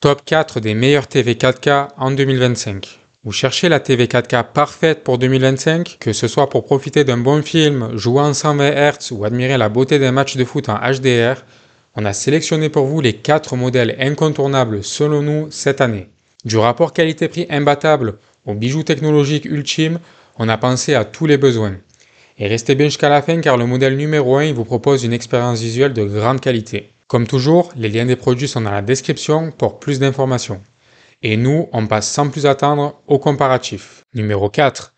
Top 4 des meilleures TV 4K en 2025. Vous cherchez la TV 4K parfaite pour 2025, que ce soit pour profiter d'un bon film, jouer en 120 Hz ou admirer la beauté d'un match de foot en HDR, on a sélectionné pour vous les 4 modèles incontournables selon nous cette année. Du rapport qualité-prix imbattable aux bijoux technologiques ultimes, on a pensé à tous les besoins. Et restez bien jusqu'à la fin car le modèle numéro 1 il vous propose une expérience visuelle de grande qualité. Comme toujours, les liens des produits sont dans la description pour plus d'informations. Et nous, on passe sans plus attendre au comparatif. Numéro 4,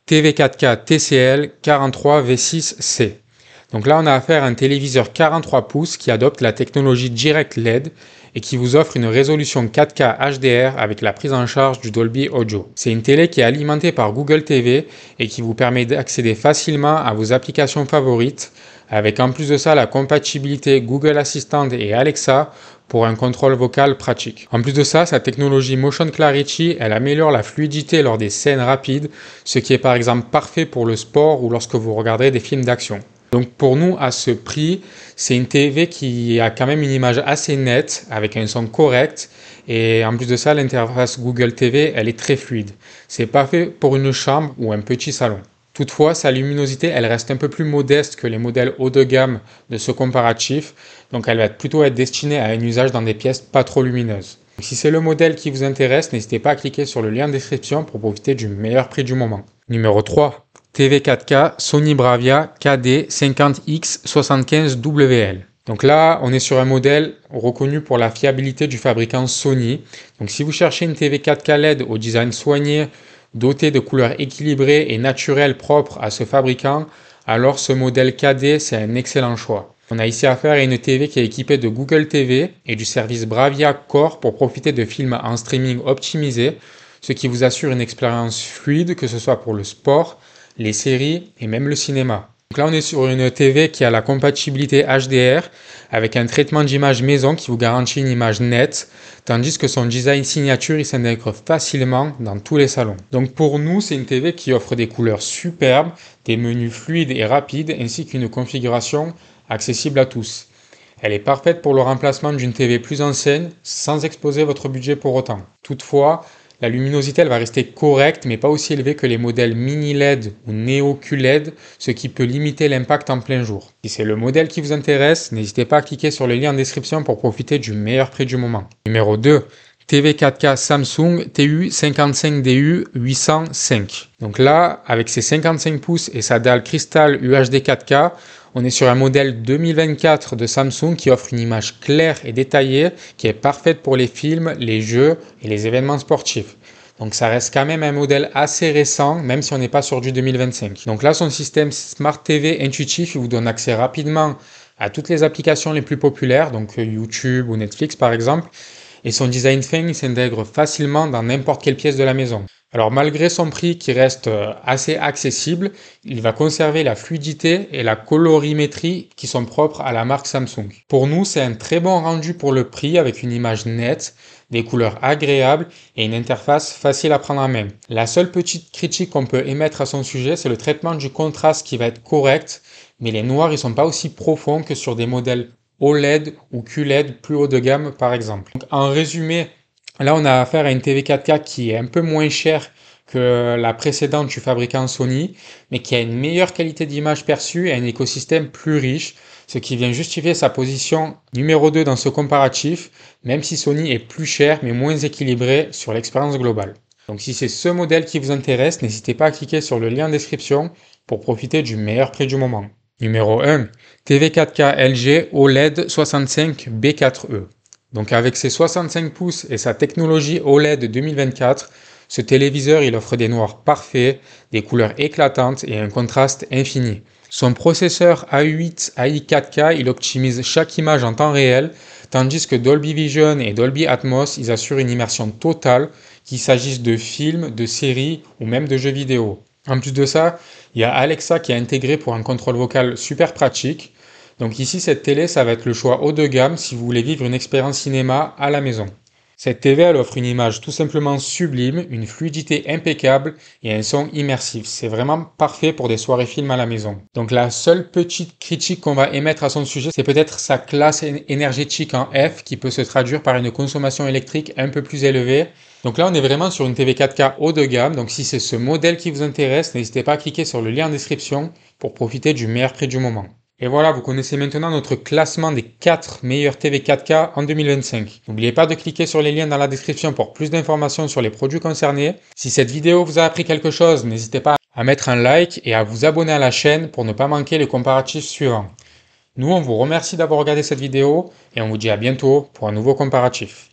TV 4K TCL 43V6C. Donc là, on a affaire à un téléviseur 43 pouces qui adopte la technologie Direct LED et qui vous offre une résolution 4K HDR avec la prise en charge du Dolby Audio. C'est une télé qui est alimentée par Google TV et qui vous permet d'accéder facilement à vos applications favorites, avec en plus de ça la compatibilité Google Assistant et Alexa pour un contrôle vocal pratique. En plus de ça, sa technologie Motion Clarity, elle améliore la fluidité lors des scènes rapides, ce qui est par exemple parfait pour le sport ou lorsque vous regardez des films d'action. Donc pour nous, à ce prix, c'est une TV qui a quand même une image assez nette, avec un son correct, et en plus de ça, l'interface Google TV, elle est très fluide. C'est parfait pour une chambre ou un petit salon. Toutefois, sa luminosité, elle reste un peu plus modeste que les modèles haut de gamme de ce comparatif, donc elle va plutôt être destinée à un usage dans des pièces pas trop lumineuses. Si c'est le modèle qui vous intéresse, n'hésitez pas à cliquer sur le lien en description pour profiter du meilleur prix du moment. Numéro 3. TV 4K Sony Bravia KD 50X75WL. Donc là, on est sur un modèle reconnu pour la fiabilité du fabricant Sony. Donc si vous cherchez une TV 4K LED au design soigné, doté de couleurs équilibrées et naturelles propres à ce fabricant, alors ce modèle KD, c'est un excellent choix. On a ici affaire à une TV qui est équipée de Google TV et du service Bravia Core pour profiter de films en streaming optimisé, ce qui vous assure une expérience fluide, que ce soit pour le sport, les séries et même le cinéma. Donc là, on est sur une TV qui a la compatibilité HDR avec un traitement d'image maison qui vous garantit une image nette, tandis que son design signature il s'intègre facilement dans tous les salons. Donc pour nous, c'est une TV qui offre des couleurs superbes, des menus fluides et rapides, ainsi qu'une configuration accessible à tous. Elle est parfaite pour le remplacement d'une TV plus ancienne, sans exposer votre budget pour autant. Toutefois, la luminosité elle va rester correcte, mais pas aussi élevée que les modèles mini LED ou Neo QLED, ce qui peut limiter l'impact en plein jour. Si c'est le modèle qui vous intéresse, n'hésitez pas à cliquer sur le lien en description pour profiter du meilleur prix du moment. Numéro 2. TV 4K Samsung TU55DU 805. Donc là, avec ses 55 pouces et sa dalle cristal UHD 4K, on est sur un modèle 2024 de Samsung qui offre une image claire et détaillée qui est parfaite pour les films, les jeux et les événements sportifs. Donc ça reste quand même un modèle assez récent, même si on n'est pas sur du 2025. Donc là, son système Smart TV intuitif, il vous donne accès rapidement à toutes les applications les plus populaires, donc YouTube ou Netflix par exemple, et son design fin il s'intègre facilement dans n'importe quelle pièce de la maison. Alors malgré son prix qui reste assez accessible, il va conserver la fluidité et la colorimétrie qui sont propres à la marque Samsung. Pour nous, c'est un très bon rendu pour le prix avec une image nette, des couleurs agréables et une interface facile à prendre en main. La seule petite critique qu'on peut émettre à son sujet, c'est le traitement du contraste qui va être correct, mais les noirs ils sont pas aussi profonds que sur des modèles OLED ou QLED plus haut de gamme par exemple. Donc, en résumé, là, on a affaire à une TV 4K qui est un peu moins chère que la précédente du fabricant Sony, mais qui a une meilleure qualité d'image perçue et un écosystème plus riche, ce qui vient justifier sa position numéro 2 dans ce comparatif, même si Sony est plus cher mais moins équilibré sur l'expérience globale. Donc si c'est ce modèle qui vous intéresse, n'hésitez pas à cliquer sur le lien en description pour profiter du meilleur prix du moment. Numéro 1. TV 4K LG OLED 65 B4E. Donc avec ses 65 pouces et sa technologie OLED 2024, ce téléviseur il offre des noirs parfaits, des couleurs éclatantes et un contraste infini. Son processeur A8 AI 4K il optimise chaque image en temps réel, tandis que Dolby Vision et Dolby Atmos ils assurent une immersion totale, qu'il s'agisse de films, de séries ou même de jeux vidéo. En plus de ça, il y a Alexa qui est intégré pour un contrôle vocal super pratique. Donc ici, cette télé, ça va être le choix haut de gamme si vous voulez vivre une expérience cinéma à la maison. Cette TV, elle offre une image tout simplement sublime, une fluidité impeccable et un son immersif. C'est vraiment parfait pour des soirées films à la maison. Donc la seule petite critique qu'on va émettre à son sujet, c'est peut-être sa classe énergétique en F qui peut se traduire par une consommation électrique un peu plus élevée. Donc là, on est vraiment sur une TV 4K haut de gamme. Donc si c'est ce modèle qui vous intéresse, n'hésitez pas à cliquer sur le lien en description pour profiter du meilleur prix du moment. Et voilà, vous connaissez maintenant notre classement des 4 meilleures TV 4K en 2025. N'oubliez pas de cliquer sur les liens dans la description pour plus d'informations sur les produits concernés. Si cette vidéo vous a appris quelque chose, n'hésitez pas à mettre un like et à vous abonner à la chaîne pour ne pas manquer les comparatifs suivants. Nous, on vous remercie d'avoir regardé cette vidéo et on vous dit à bientôt pour un nouveau comparatif.